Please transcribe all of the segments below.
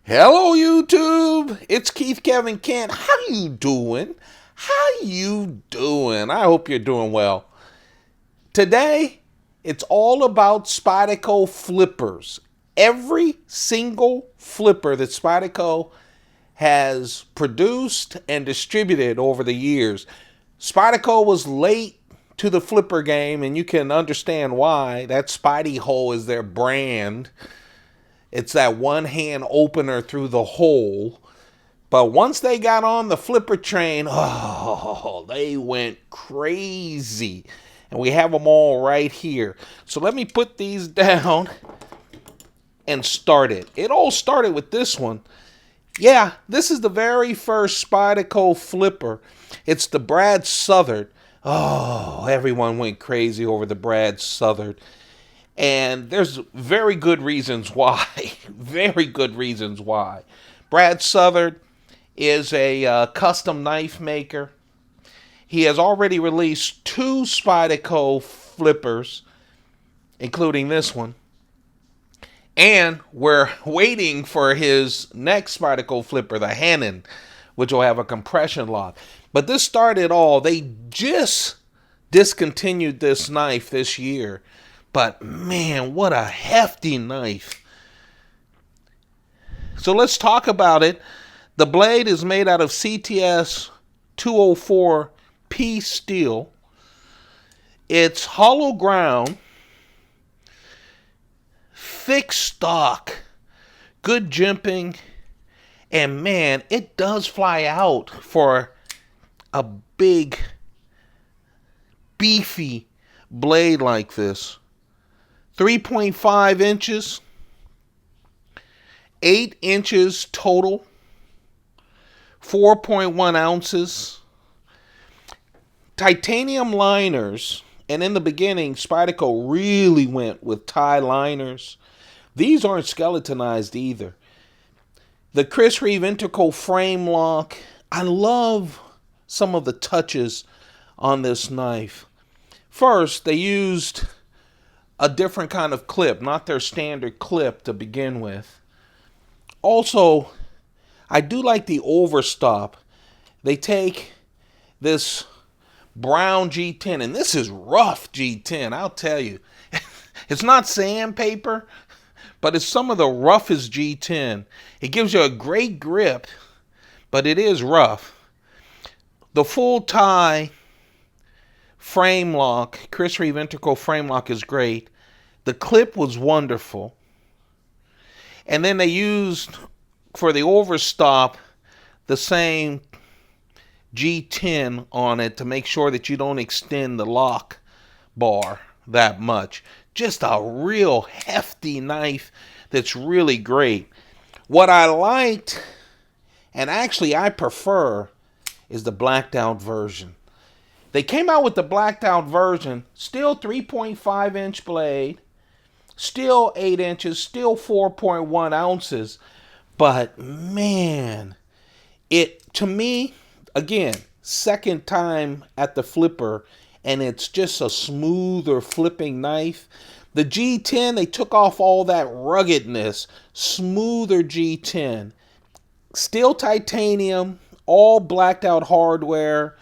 Hello YouTube, it's Keith Kevin Kent. How you doing? I hope you're doing well. Today, it's all about Spyderco flippers. Every single flipper that Spyderco has produced and distributed over the years. Spyderco was late to the flipper game, and you can understand why. That Spidey hole is their brand. It's that one hand opener through the hole. But once they got on the flipper train, oh, they went crazy. And we have them all right here. So let me put these down and start it. It all started with this one. Yeah, this is the very first Spyderco flipper. It's the Brad Southard. Oh, everyone went crazy over the Brad Southard. And there's very good reasons why. Very good reasons why. Brad Southard is a custom knife maker. He has already released 2 Spyderco flippers, including this one. And we're waiting for his next Spyderco flipper, the Hannon, which will have a compression lock. But this started all. They just discontinued this knife this year. But man, what a hefty knife. So let's talk about it. The blade is made out of CTS 204P steel. It's hollow ground, thick stock, good jimping, and man, it does fly out for a big, beefy blade like this. 3.5 inches, 8 inches total, 4.1 ounces, titanium liners, and in the beginning, Spyderco really went with tie liners. These aren't skeletonized either. The Chris Reeve integral frame lock, I love some of the touches on this knife. First, they used a different kind of clip, not their standard clip to begin with. Also, I do like the overstop. They take this brown G10, and this is rough G10, I'll tell you. It's not sandpaper, but it's some of the roughest G10. It gives you a great grip, but it is rough. The full tie frame lock, Chris Reeve integral frame lock is great. The clip was wonderful. And then they used, for the overstop, the same G10 on it to make sure that you don't extend the lock bar that much. Just a real hefty knife that's really great. What I liked, and actually I prefer, is the blacked out version. They came out with the blacked out version, still 3.5 inch blade, still 8 inches, still 4.1 ounces. But man, it, to me, again, second time at the flipper, and it's just a smoother flipping knife. The G10, they took off all that ruggedness, smoother G10. Still titanium, all blacked out hardware,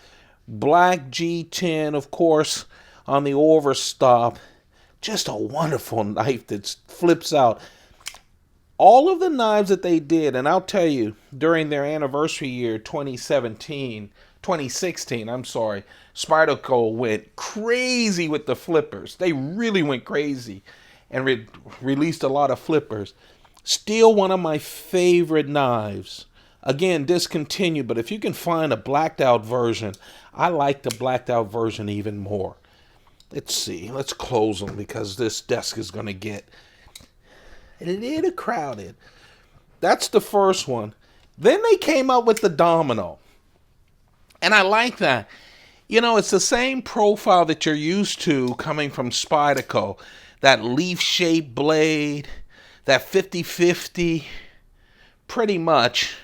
black G10, of course, on the overstop. Just a wonderful knife that flips out. All of the knives that they did, and I'll tell you, during their anniversary year, 2016, Spyderco went crazy with the flippers. They really went crazy and released a lot of flippers. Still one of my favorite knives. Again, discontinued, but if you can find a blacked out version, I like the blacked out version even more. Let's see. Let's close them because this desk is going to get a little crowded. That's the first one. Then they came up with the Domino. And I like that. You know, it's the same profile that you're used to coming from Spyderco. That leaf-shaped blade, that 50-50, pretty much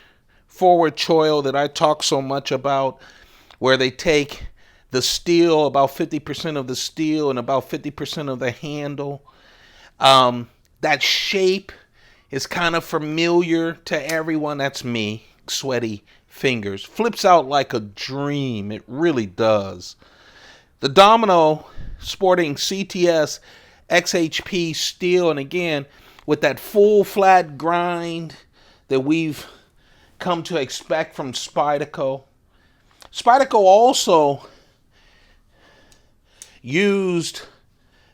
forward choil that I talk so much about, where they take the steel, about 50% of the steel and about 50% of the handle. That shape is kind of familiar to everyone. That's me, sweaty fingers. Flips out like a dream. It really does. The Domino sporting CTS XHP steel, and again, with that full flat grind that we've come to expect from Spyderco. Spyderco also used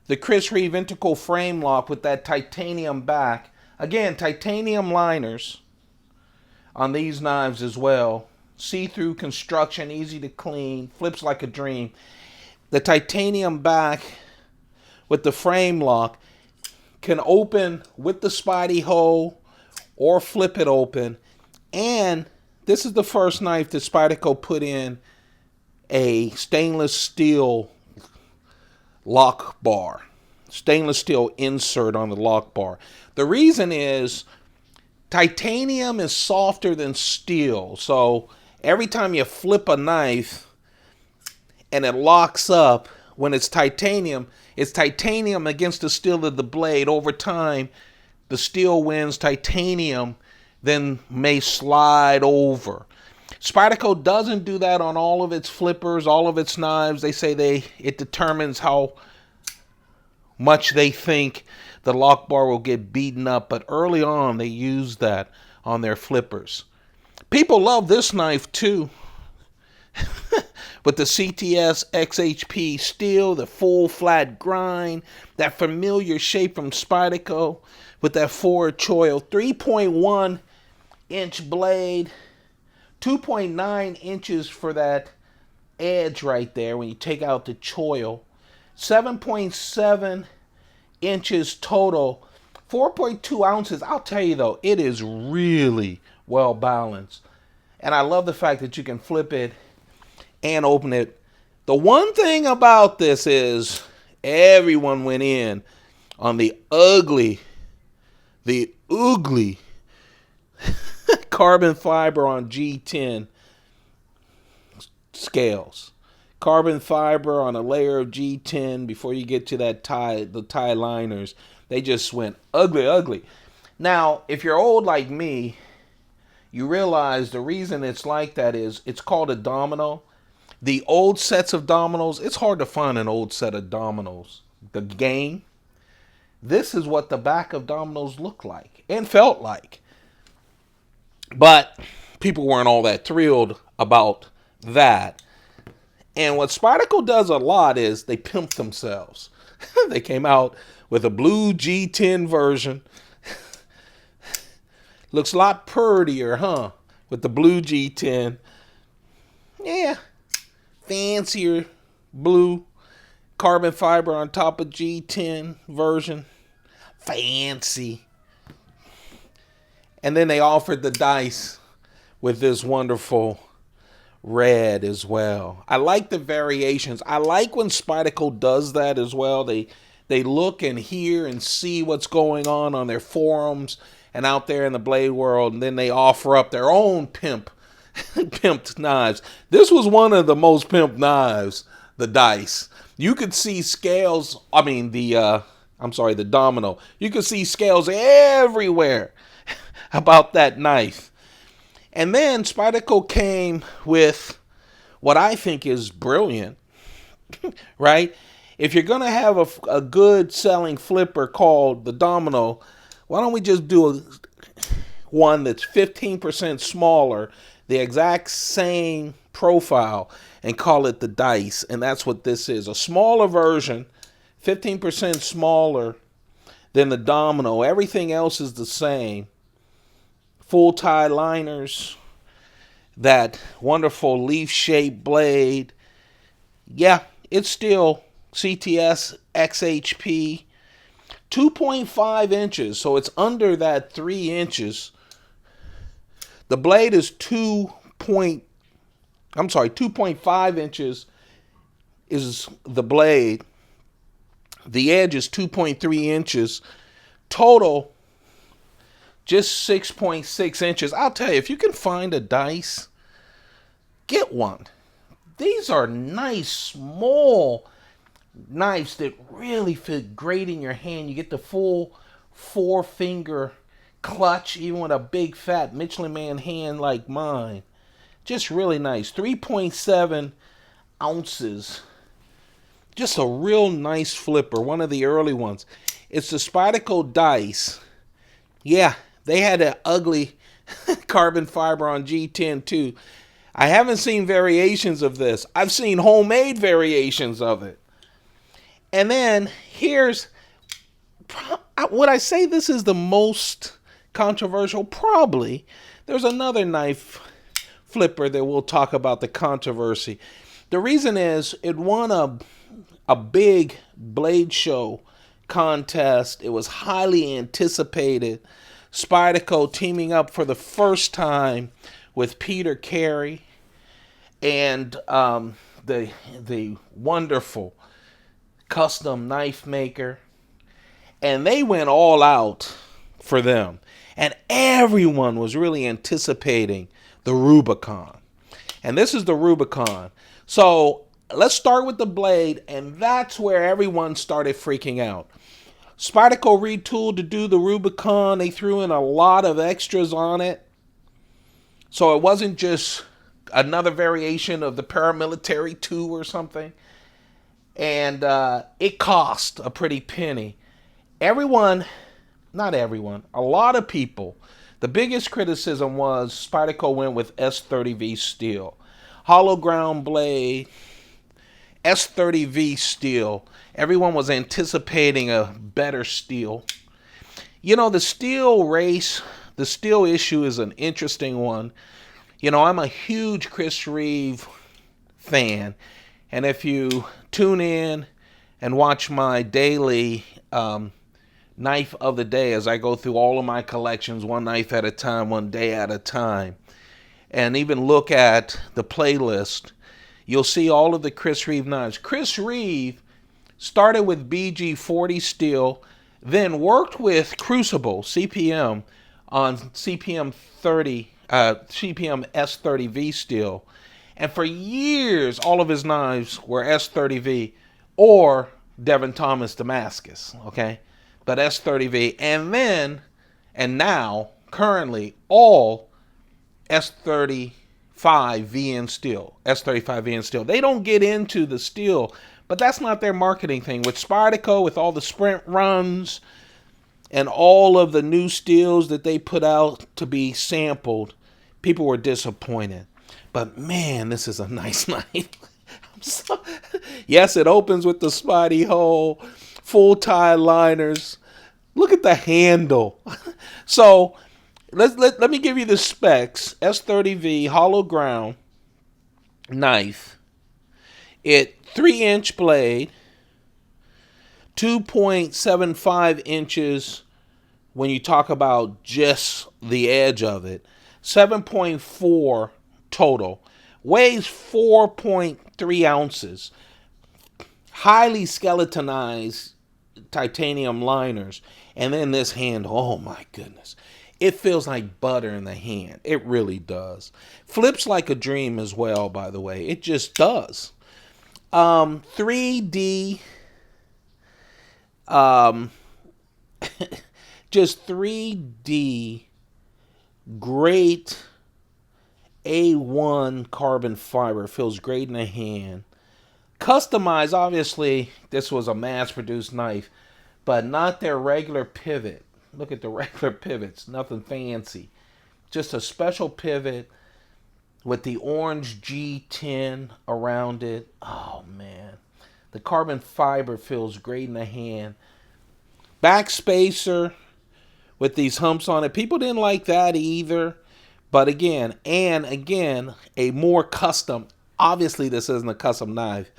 the Chris Reeve integral frame lock with that titanium back. Again, titanium liners on these knives as well. See-through construction, easy to clean, flips like a dream. The titanium back with the frame lock can open with the Spidey hole or flip it open. And this is the first knife that Spyderco put in a stainless steel lock bar. Stainless steel insert on the lock bar. The reason is titanium is softer than steel. So every time you flip a knife and it locks up, when it's titanium against the steel of the blade. Over time, the steel wins, titanium then may slide over. Spyderco doesn't do that on all of its flippers, all of its knives. They say it determines how much they think the lock bar will get beaten up, but early on they use that on their flippers. People love this knife too. With the CTS XHP steel, the full flat grind, that familiar shape from Spyderco with that forward choil, 3.1 inch blade, 2.9 inches for that edge right there when you take out the choil, 7.7 inches total, 4.2 ounces. I'll tell you though, it is really well balanced. And I love the fact that you can flip it and open it. The one thing about this is everyone went in on the ugly carbon fiber on G10 scales. Carbon fiber on a layer of G10 before you get to the tie liners. They just went ugly. Now, if you're old like me, you realize the reason it's like that is it's called a domino. The old sets of dominoes, it's hard to find an old set of dominoes. The game, this is what the back of dominoes looked like and felt like. But people weren't all that thrilled about that. And what Spyderco does a lot is they pimp themselves. They came out with a blue G10 version. Looks a lot prettier, huh? With the blue G10. Yeah. Fancier blue carbon fiber on top of G10 version. Fancy. And then they offered the dice with this wonderful red as well. I like the variations. I like when Spyderco does that as well. They look and hear and see what's going on their forums and out there in the blade world, and then they offer up their own pimped knives. This was one of the most pimped knives, the dice. You could see scales, the domino. You could see scales everywhere about that knife. And then Spyderco came with what I think is brilliant, right? If you're going to have a good selling flipper called the Domino, why don't we just do one that's 15% smaller, the exact same profile, and call it the Dice? And that's what this is. A smaller version, 15% smaller than the Domino. Everything else is the same. Full tie liners, that wonderful leaf-shaped blade. Yeah, it's still CTS XHP. 2.5 inches, so it's under that 3 inches. The blade is 2.5 inches is the blade. The edge is 2.3 inches. Total, just 6.6 inches. I'll tell you, if you can find a dice, get one. These are nice, small knives that really fit great in your hand. You get the full 4-finger clutch, even with a big fat Michelin Man hand like mine. Just really nice. 3.7 ounces. Just a real nice flipper. One of the early ones. It's the Spyderco dice. Yeah, they had an ugly carbon fiber on G10 too. I haven't seen variations of this. I've seen homemade variations of it. And then here's, would I say this is the most controversial? Probably. There's another knife flipper that we'll talk about the controversy. The reason is it won a big blade show contest. It was highly anticipated. Spyderco teaming up for the first time with Peter Carey and the wonderful custom knife maker. And they went all out for them. And everyone was really anticipating the Rubicon. And this is the Rubicon. So let's start with the blade, and that's where everyone started freaking out. Spyderco retooled to do the Rubicon. They threw in a lot of extras on it. So it wasn't just another variation of the Paramilitary 2 or something. And it cost a pretty penny. Everyone, not everyone, a lot of people, the biggest criticism was Spyderco went with S30V steel. Hollow ground blade, S30V steel. Everyone was anticipating a better steel. You know, the steel race, the steel issue is an interesting one. You know, I'm a huge Chris Reeve fan. And if you tune in and watch my daily knife of the day as I go through all of my collections, one knife at a time, one day at a time, and even look at the playlist, you'll see all of the Chris Reeve knives. Chris Reeve started with BG40 steel, then worked with Crucible CPM on CPM S30V steel, and for years all of his knives were S30V or Devin Thomas Damascus, okay, but S30V, and now currently all S35 VN steel, S35 VN steel. They don't get into the steel, but that's not their marketing thing. With Spyderco, with all the sprint runs and all of the new steels that they put out to be sampled, people were disappointed. But man, this is a nice knife. Yes, it opens with the Spidey hole, full tie liners. Look at the handle. So let me give you the specs. S30V hollow ground knife. It 3-inch blade, 2.75 inches when you talk about just the edge of it, 7.4 total, weighs 4.3 ounces, highly skeletonized titanium liners, and then this handle, oh my goodness. It feels like butter in the hand. It really does. Flips like a dream as well, by the way. It just does. 3D, just 3D, great A1 carbon fiber. Feels great in the hand. Customized, obviously, this was a mass-produced knife, but not their regular pivot. Look at the regular pivots, nothing fancy. Just a special pivot with the orange G10 around it. Oh man, the carbon fiber feels great in the hand. Back spacer with these humps on it. People didn't like that either. But again, a more custom, obviously this isn't a custom knife,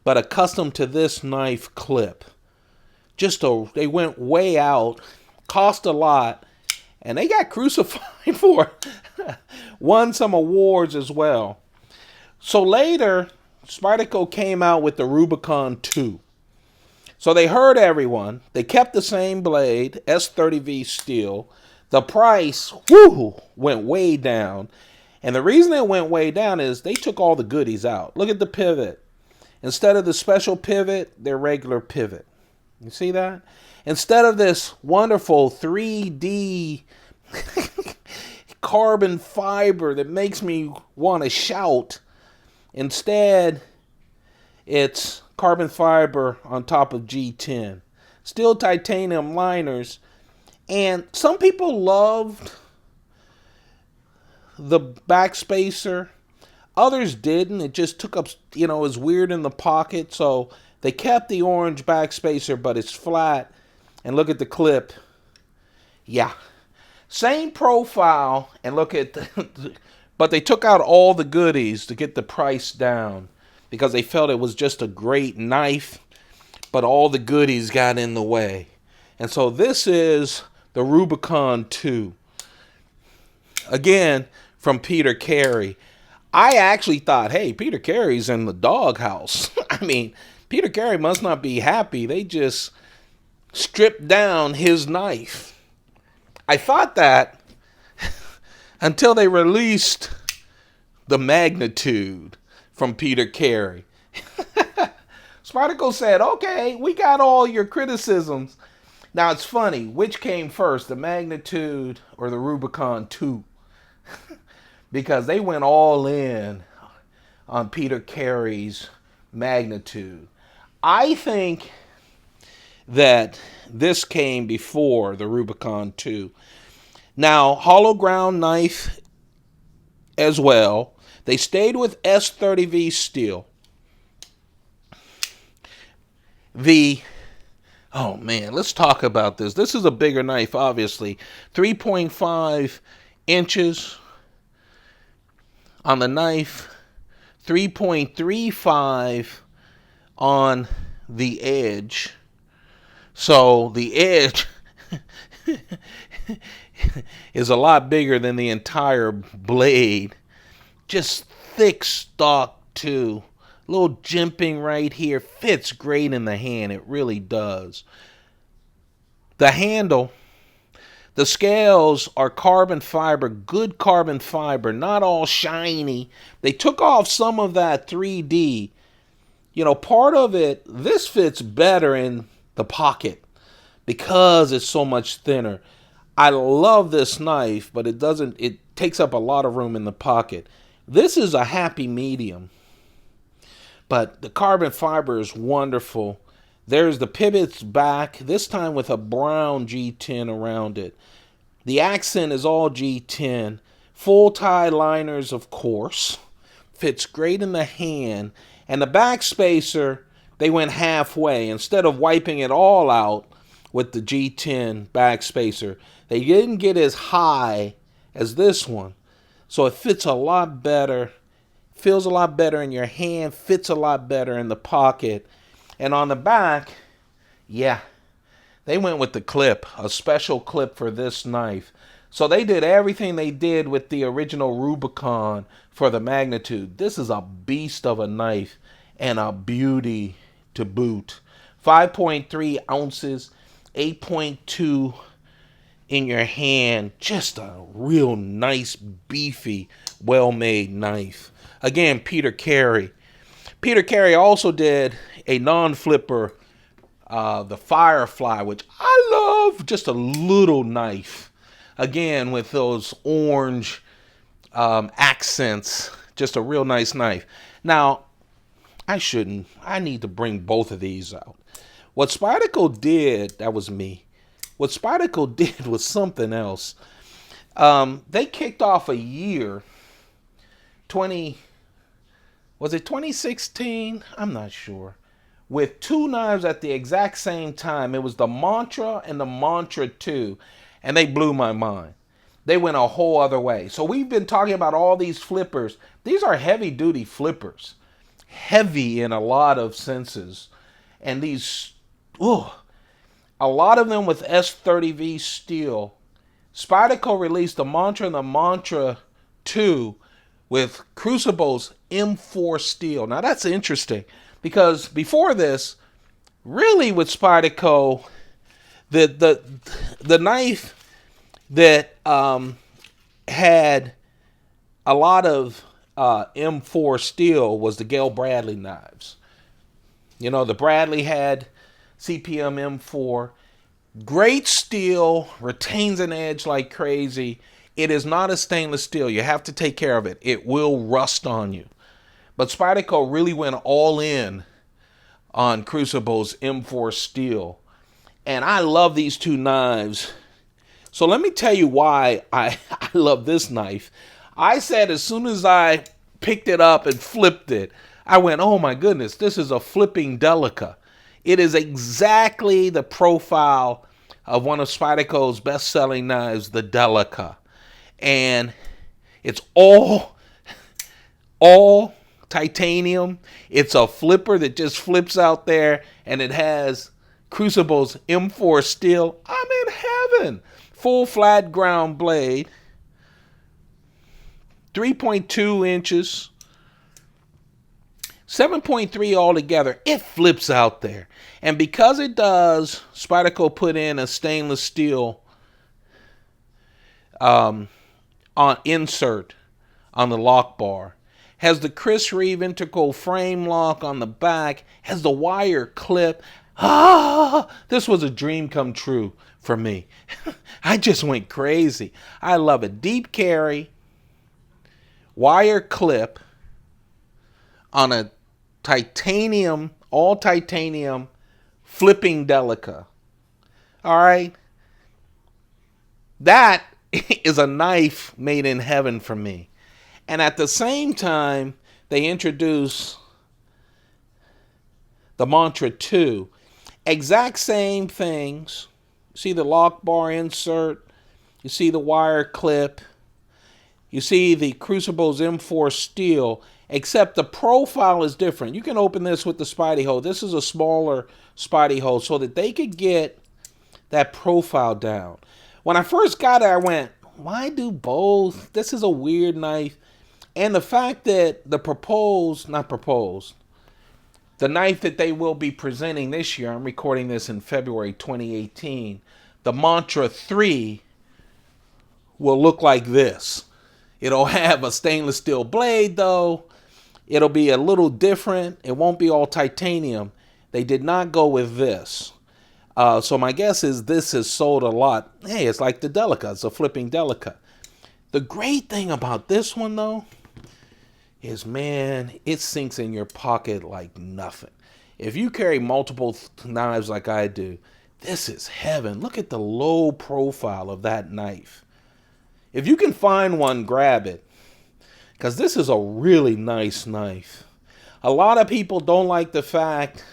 but a custom to this knife clip. They went way out. Cost a lot, and they got crucified for it. Won some awards as well. So later, Spyderco came out with the Rubicon II. So they heard everyone. They kept the same blade, S30V steel. The price, went way down. And the reason it went way down is they took all the goodies out. Look at the pivot. Instead of the special pivot, their regular pivot. You see that? Instead of this wonderful 3D carbon fiber that makes me want to shout. Instead, it's carbon fiber on top of G10. Still titanium liners. And some people loved the backspacer. Others didn't. It just took up, it was weird in the pocket. So they kept the orange backspacer, but it's flat. And look at the clip. Yeah. Same profile. And look at but they took out all the goodies to get the price down because they felt it was just a great knife, but all the goodies got in the way. And so this is the Rubicon II. Again, from Peter Carey. I actually thought, hey, Peter Carey's in the doghouse. I mean, Peter Carey must not be happy. They just stripped down his knife. I thought that until they released the Magnitude from Peter Carey. Spyderco said, okay, we got all your criticisms. Now, it's funny. Which came first, the Magnitude or the Rubicon II? Because they went all in on Peter Carey's Magnitude. I think that this came before the Rubicon II. Now, hollow ground knife as well. They stayed with S30V steel. Oh man, let's talk about this. This is a bigger knife, obviously. 3.5 inches on the knife. 3.35 on the edge. So the edge is a lot bigger than the entire blade. Just thick stock too. Little jimping right here. Fits great in the hand. It really does. The handle. The scales are carbon fiber. Good carbon fiber. Not all shiny. They took off some of that 3D. Part of it, this fits better in the pocket because it's so much thinner. I love this knife, but it takes up a lot of room in the pocket. This is a happy medium. But the carbon fiber is wonderful. There's the pivots back, this time with a brown G10 around it. The accent is all G10. Full tie liners, of course. Fits great in the hand. And the backspacer, they went halfway. Instead of wiping it all out with the G10 backspacer, they didn't get as high as this one. So it fits a lot better. Feels a lot better in your hand. Fits a lot better in the pocket. And on the back, yeah, they went with the clip. A special clip for this knife. So they did everything they did with the original Rubicon for the Magnitude. This is a beast of a knife and a beauty to boot. 5.3 ounces, 8.2 in your hand. Just a real nice, beefy, well-made knife. Again, Peter Carey. Peter Carey also did a non-flipper, the Firefly, which I love. Just a little knife. Again, with those orange accents. Just a real nice knife. Now, I need to bring both of these out. What Spyderco did, that was me. What Spyderco did was something else. They kicked off a year, was it 2016? I'm not sure. With two knives at the exact same time. It was the Mantra and the Mantra 2. And they blew my mind. They went a whole other way. So we've been talking about all these flippers. These are heavy-duty flippers. Heavy in a lot of senses. And these, a lot of them with S30V steel. Spyderco released the Mantra and the Mantra 2 with Crucible's M4 steel. Now that's interesting because before this, really with Spyderco, the knife that had a lot of M4 steel was the Gale Bradley knives. The Bradley had CPM M4. Great steel, retains an edge like crazy. It is not a stainless steel. You have to take care of it. It will rust on you. But Spyderco really went all in on Crucible's M4 steel. And I love these two knives. So let me tell you why I love this knife. I said as soon as I picked it up and flipped it, I went, oh my goodness, this is a flipping Delica. It is exactly the profile of one of Spyderco's best-selling knives, the Delica. And it's all titanium. It's a flipper that just flips out there, and it has Crucible's M4 steel. I'm in heaven. Full flat ground blade. 3.2 inches. 7.3 altogether. It flips out there. And because it does, Spyderco put in a stainless steel insert on the lock bar. Has the Chris Reeve integral frame lock on the back. Has the wire clip. This was a dream come true for me. I just went crazy. I love it. Deep carry. Wire clip on a titanium, all titanium, flipping Delica. All right. That is a knife made in heaven for me. And at the same time, they introduce the Mantra II. Exact same things. You see the lock bar insert. You see the wire clip. You see the Crucible's M4 steel, except the profile is different. You can open this with the Spidey hole. This is a smaller Spidey hole so that they could get that profile down. When I first got it, I went, why do both? This is a weird knife. And the fact that the the knife that they will be presenting this year, I'm recording this in February 2018, the Mantra III will look like this. It'll have a stainless steel blade though. It'll be a little different. It won't be all titanium. They did not go with this. So my guess is this is sold a lot. Hey, it's like the Delica. It's a flipping Delica. The great thing about this one though is, man, it sinks in your pocket like nothing. If you carry multiple knives like I do, this is heaven. Look at the low profile of that knife. If you can find one, grab it, because this is a really nice knife. A lot of people don't like the fact,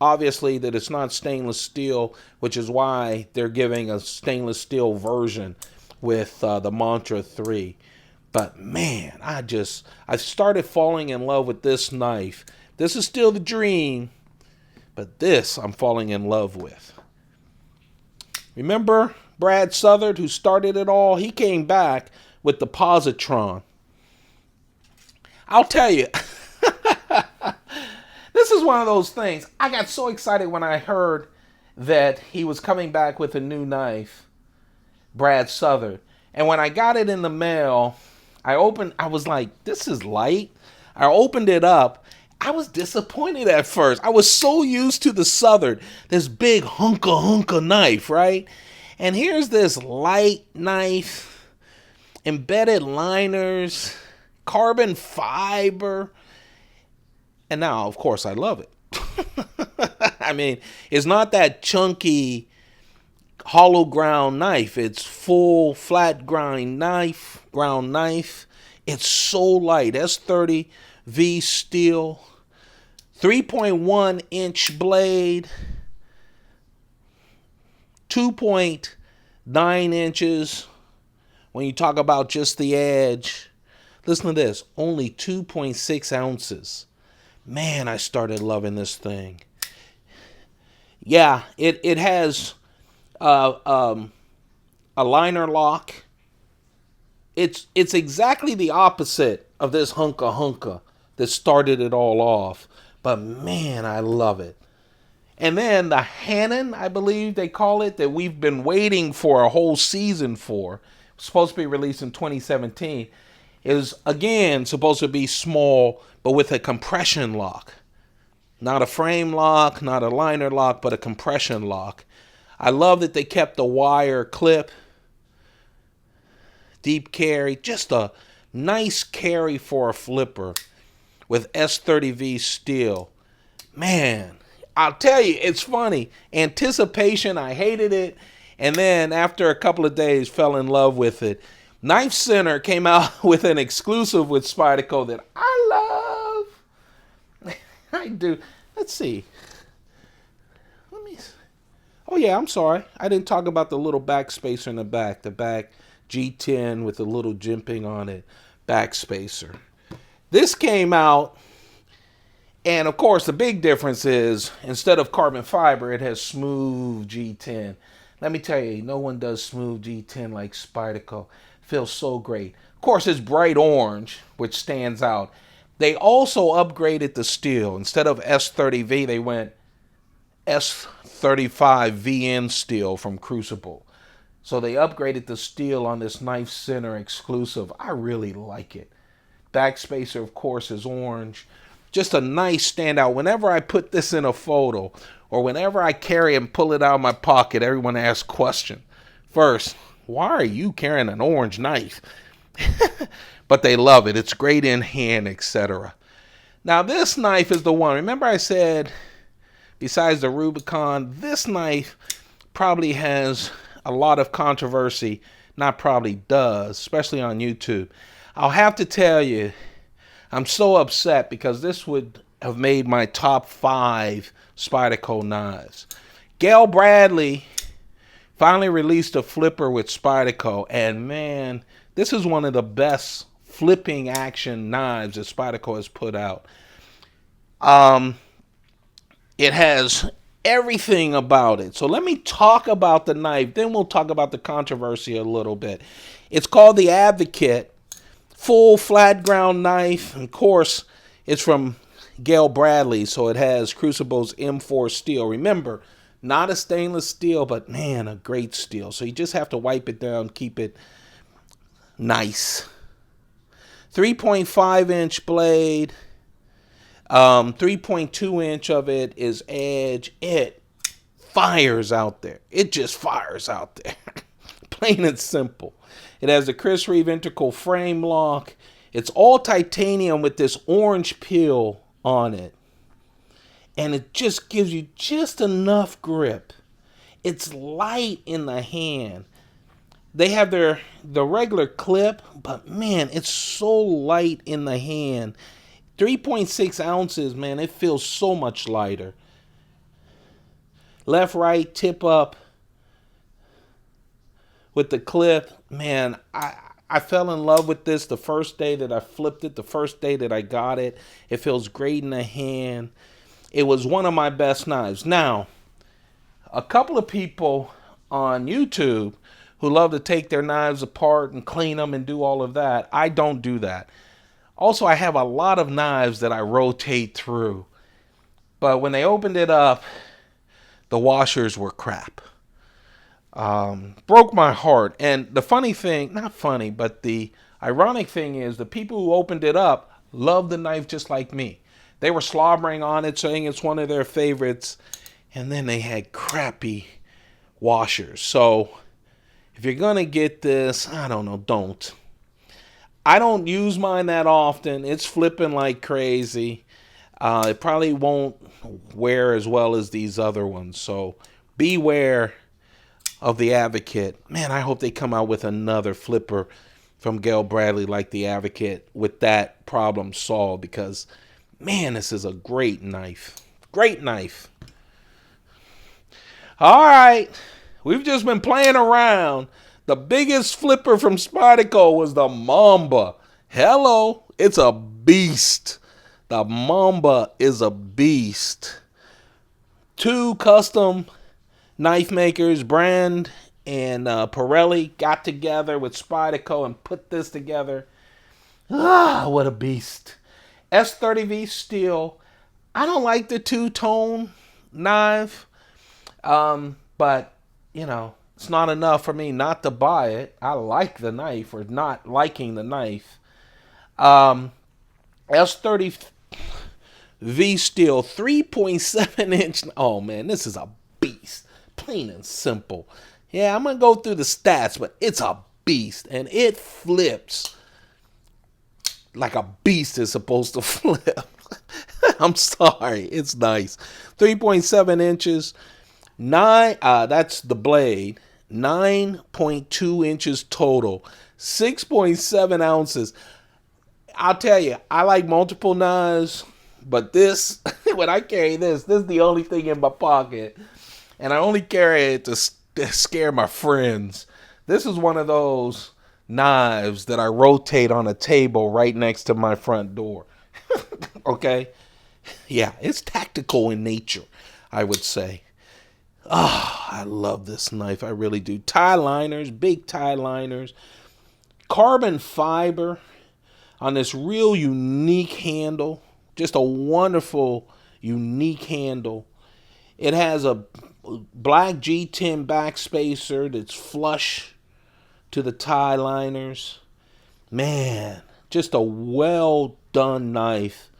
obviously, that it's not stainless steel, which is why they're giving a stainless steel version with the Mantra III. But man, I started falling in love with this knife. This is still the dream, but this I'm falling in love with. Remember Brad Southard, who started it all? He came back with the positron. I'll tell you, this is one of those things. I got so excited when I heard that he was coming back with a new knife, Brad Southard. And when I got it in the mail, I was like, this is light. I opened it up. I was disappointed at first. I was so used to the Southard, this big hunka knife, right? And here's this light knife, embedded liners, carbon fiber. And now, of course, I love it. I mean, it's not that chunky hollow ground knife. It's full flat ground knife. It's so light. S30 V steel, 3.1 inch blade, 2.9 inches when you talk about just the edge. Listen to this, only 2.6 ounces. Man, I started loving this thing. Yeah, it has a liner lock. It's exactly the opposite of this hunka that started it all off. But man, I love it. And then the Hannon, I believe they call it, that we've been waiting for a whole season for, supposed to be released in 2017, is again supposed to be small, but with a compression lock. Not a frame lock, not a liner lock, but a compression lock. I love that they kept the wire clip, deep carry, just a nice carry for a flipper with S30V steel. Man, I'll tell you, it's funny. Anticipation, I hated it. And then after a couple of days, fell in love with it. Knife Center came out with an exclusive with Spyderco that I love. I do. Let's see. Oh yeah, I'm sorry. I didn't talk about the little backspacer in the back. The back G10 with the little jimping on it. Backspacer. This came out, and of course the big difference is instead of carbon fiber, it has smooth G10. Let me tell you, no one does smooth G10 like Spyderco. Feels so great. Of course, it's bright orange, which stands out. They also upgraded the steel. Instead of S30V, they went S35VN steel from Crucible. So they upgraded the steel on this Knife Center exclusive. I really like it. Backspacer, of course, is orange. Just a nice standout. Whenever I put this in a photo or whenever I carry and pull it out of my pocket, everyone asks question. First, why are you carrying an orange knife? But they love it. It's great in hand, etc. Now this knife is the one. Remember I said, besides the Rubicon, this knife probably has a lot of controversy. Not probably, does, especially on YouTube. I'll have to tell you, I'm so upset because this would have made my top 5 Spyderco knives. Gail Bradley finally released a flipper with Spyderco, and man, this is one of the best flipping action knives that Spyderco has put out. It has everything about it. So let me talk about the knife, then we'll talk about the controversy a little bit. It's called the Advocate. Full flat ground knife. Of course, it's from Gail Bradley, so it has Crucible's M4 steel. Remember, not a stainless steel, but man, a great steel. So you just have to wipe it down, keep it nice. 3.5-inch blade. 3.2 inch of it is edge. It fires out there. It just fires out there. Plain and simple. It has a Chris Reeve integral frame lock. It's all titanium with this orange peel on it. And it just gives you just enough grip. It's light in the hand. They have the regular clip, but man, it's so light in the hand. 3.6 ounces, man, it feels so much lighter. Left, right, tip up with the clip. Man, I fell in love with this the first day that I flipped it, the first day that I got it. It feels great in the hand. It was one of my best knives. Now, a couple of people on YouTube who love to take their knives apart and clean them and do all of that. I don't do that. Also, I have a lot of knives that I rotate through. But when they opened it up, the washers were crap. Broke my heart. And the funny thing, not funny, but the ironic thing is the people who opened it up loved the knife just like me. They were slobbering on it, saying it's one of their favorites. And then they had crappy washers. So if you're going to get this, I don't know, don't. I don't use mine that often. It's flipping like crazy. It probably won't wear as well as these other ones. So beware of the Advocate. Man, I hope they come out with another flipper from Gail Bradley like the Advocate with that problem solved, because man, this is a great knife. Great knife. All right. We've just been playing around. The biggest flipper from Spyderco was the Mamba. Hello. It's a beast. The Mamba is a beast. 2 custom knife makers, Brand and Pirelli, got together with Spyderco and put this together. Ah, what a beast. S30V steel. I don't like the two-tone knife, but, you know, it's not enough for me not to buy it. I like the knife or not liking the knife. S30V steel, 3.7 inch. Oh, man, this is a beast. plain and simple. Yeah, I'm going to go through the stats, but it's a beast. And it flips like a beast is supposed to flip. I'm sorry. It's nice. 3.7 inches. That's the blade. 9.2 inches total. 6.7 ounces. I'll tell you, I like multiple knives, but this, when I carry this is the only thing in my pocket. And I only carry it to scare my friends. This is one of those knives that I rotate on a table right next to my front door. Okay? Yeah, it's tactical in nature, I would say. Oh, I love this knife. I really do. Tie liners, big tie liners. Carbon fiber on this real unique handle. Just a wonderful, unique handle. It has a black G10 backspacer that's flush to the tie liners. Man, just a well done knife.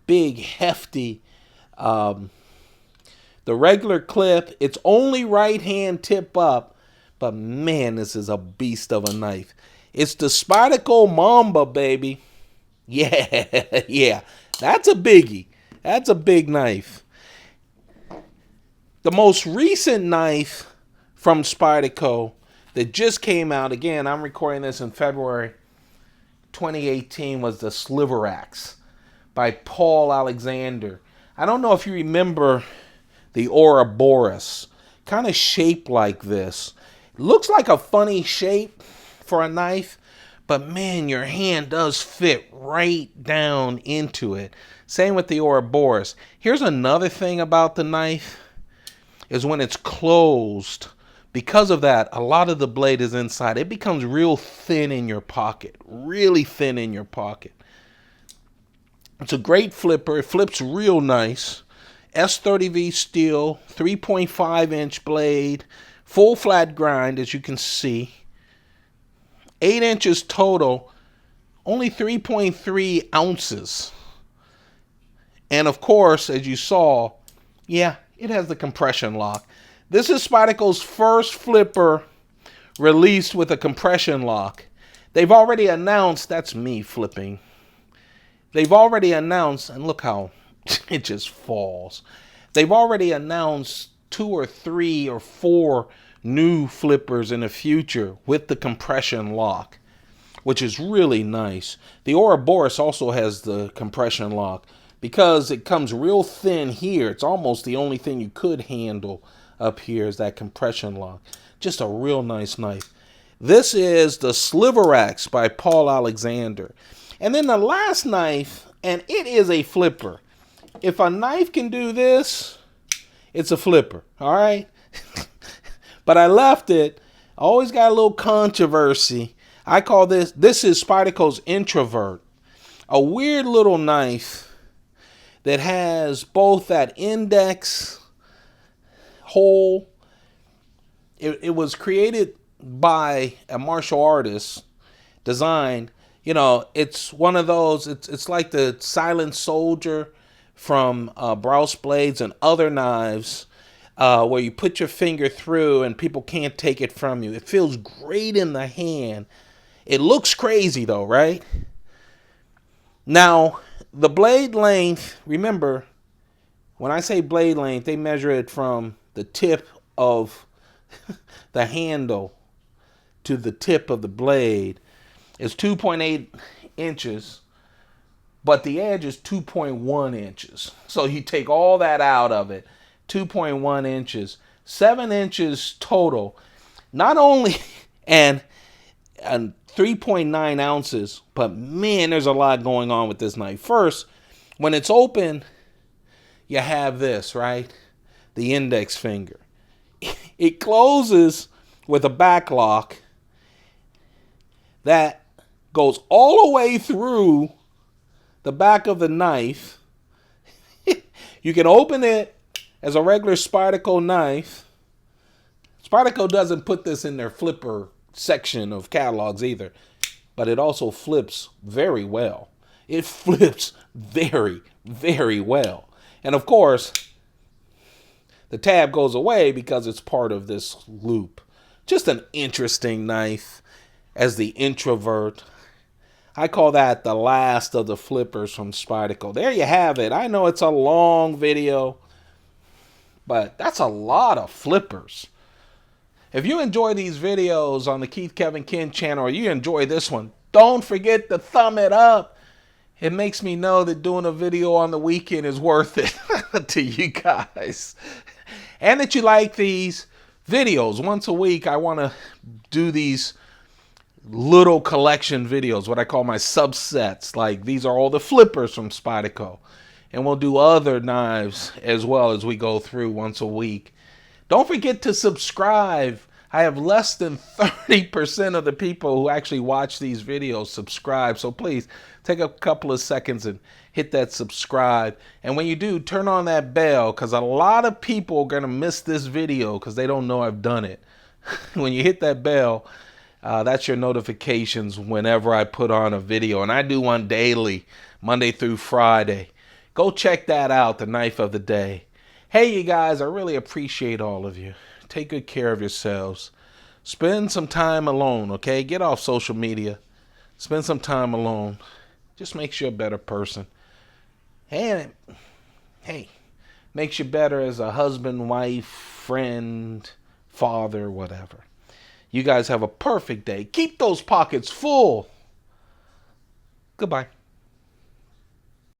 Big, hefty. The regular clip, it's only right hand tip up, but man, this is a beast of a knife. It's the Spyderco Mamba, baby. Yeah, yeah, that's a biggie. That's a big knife. The most recent knife from Spyderco that just came out, again, I'm recording this in February 2018, was the Sliver Axe by Paul Alexander. I don't know if you remember the Ouroboros, kind of shaped like this. It looks like a funny shape for a knife, but man, your hand does fit right down into it. Same with the Ouroboros. Here's another thing about the knife, is when it's closed, because of that, a lot of the blade is inside. It becomes real thin in your pocket, really thin in your pocket. It's a great flipper. It flips real nice. S30V steel, 3.5 inch blade, full flat grind, as you can see. 8 inches total, only 3.3 ounces. And of course, as you saw, yeah, it has the compression lock. This is Spyderco's first flipper released with a compression lock. They've already announced, that's me flipping. They've already announced, and look how it just falls. They've already announced 2 or 3 or 4 new flippers in the future with the compression lock, which is really nice. The Ouroboros also has the compression lock because it comes real thin here. It's almost the only thing you could handle up here is that compression lock. Just a real nice knife. This is the Sliver Axe by Paul Alexander. And then the last knife, and it is a flipper. If a knife can do this, it's a flipper, all right? But I left it. I always got a little controversy. I call this is Spyderco's Introvert. A weird little knife that has both that index hole. It was created by a martial artist, designed. You know, it's one of those, it's like the Silent Soldier from Browse Blades and other knives where you put your finger through and people can't take it from you. It feels great in the hand. It looks crazy though, right? Now, the blade length, remember, when I say blade length, they measure it from the tip of the handle to the tip of the blade. Is 2.8 inches, but the edge is 2.1 inches. So you take all that out of it, 2.1 inches, 7 inches total. Not only, and 3.9 ounces, but man, there's a lot going on with this knife. First, when it's open, you have this, right? The index finger. It closes with a back lock that goes all the way through the back of the knife. You can open it as a regular Spyderco knife. Spyderco doesn't put this in their flipper section of catalogs either, but it also flips very well. It flips very, very well. And of course, The tab goes away because it's part of this loop. Just an interesting knife as the introvert. I call that the last of the flippers from Spyderco. There you have it. I know it's a long video, but that's a lot of flippers. If you enjoy these videos on the Keith Kevin Ken channel, or you enjoy this one, don't forget to thumb it up. It makes me know that doing a video on the weekend is worth it to you guys. And that you like these videos. Once a week, I want to do these little collection videos, what I call my subsets. Like, these are all the flippers from Spyderco. And we'll do other knives as well as we go through once a week. Don't forget to subscribe. I have less than 30% of the people who actually watch these videos subscribe. So please take a couple of seconds and hit that subscribe. And when you do, turn on that bell, because a lot of people are going to miss this video because they don't know I've done it. When you hit that bell, that's your notifications whenever I put on a video. And I do one daily, Monday through Friday. Go check that out, the knife of the day. Hey, you guys, I really appreciate all of you. Take good care of yourselves. Spend some time alone, okay? Get off social media. Spend some time alone. Just makes you a better person. And, hey, makes you better as a husband, wife, friend, father, whatever. You guys have a perfect day. Keep those pockets full. Goodbye.